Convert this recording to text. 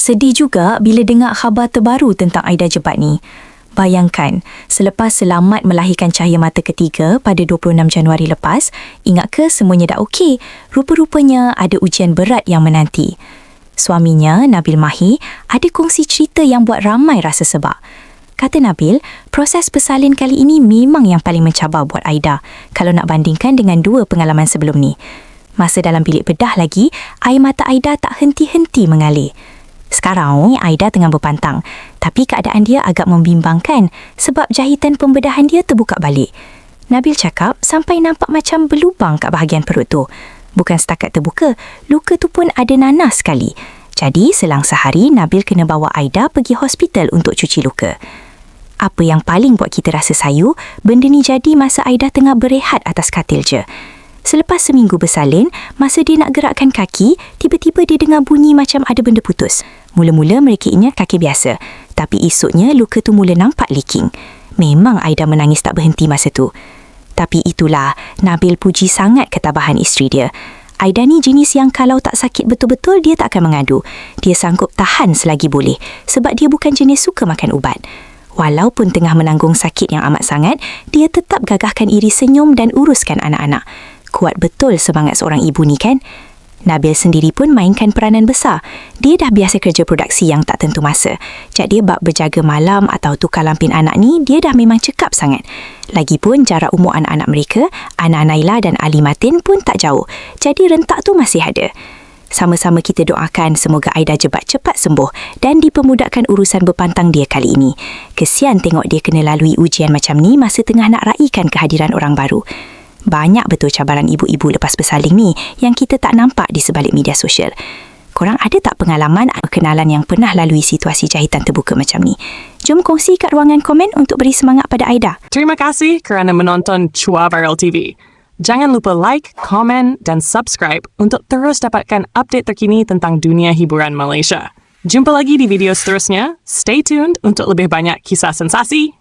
Sedih juga bila dengar khabar terbaru tentang Aida Jebat ni. Bayangkan, selepas selamat melahirkan cahaya mata ketiga pada 26 Januari lepas, ingat ke semuanya dah okey? Rupa-rupanya ada ujian berat yang menanti. Suaminya, Nabil Mahir, ada kongsi cerita yang buat ramai rasa sebab. Kata Nabil, proses bersalin kali ini memang yang paling mencabar buat Aida kalau nak bandingkan dengan dua pengalaman sebelum ni. Masa dalam bilik bedah lagi, air mata Aida tak henti-henti mengalir. Sekarang ni Aida tengah berpantang, tapi keadaan dia agak membimbangkan sebab jahitan pembedahan dia terbuka balik. Nabil cakap sampai nampak macam berlubang kat bahagian perut tu. Bukan setakat terbuka, luka tu pun ada nanas sekali. Jadi selang sehari Nabil kena bawa Aida pergi hospital untuk cuci luka. Apa yang paling buat kita rasa sayu, benda ni jadi masa Aida tengah berehat atas katil je. Selepas seminggu bersalin, masa dia nak gerakkan kaki, tiba-tiba dia dengar bunyi macam ada benda putus. Mula-mula mereka ingat kaki biasa, tapi esoknya luka tu mula nampak leaking. Memang Aida menangis tak berhenti masa tu. Tapi itulah, Nabil puji sangat ketabahan isteri dia. Aida ni jenis yang kalau tak sakit betul-betul, dia tak akan mengadu. Dia sanggup tahan selagi boleh, sebab dia bukan jenis suka makan ubat. Walaupun tengah menanggung sakit yang amat sangat, dia tetap gagahkan iri senyum dan uruskan anak-anak. Kuat betul semangat seorang ibu ni kan? Nabil sendiri pun mainkan peranan besar. Dia dah biasa kerja produksi yang tak tentu masa. Jadi dia bab berjaga malam atau tukar lampin anak ni, dia dah memang cekap sangat. Lagipun jarak umur anak-anak mereka, Ana Naila dan Ali Matin pun tak jauh. Jadi rentak tu masih ada. Sama-sama kita doakan semoga Aida Jebat cepat sembuh dan dipermudahkan urusan berpantang dia kali ini. Kesian tengok dia kena lalui ujian macam ni masa tengah nak raikan kehadiran orang baru. Banyak betul cabaran ibu-ibu lepas bersalin ni yang kita tak nampak di sebalik media sosial. Korang ada tak pengalaman atau kenalan yang pernah lalui situasi jahitan terbuka macam ni? Jom kongsi kat ruangan komen untuk beri semangat pada Aida. Terima kasih kerana menonton Chua Viral TV. Jangan lupa like, komen dan subscribe untuk terus dapatkan update terkini tentang dunia hiburan Malaysia. Jumpa lagi di video seterusnya. Stay tuned untuk lebih banyak kisah sensasi.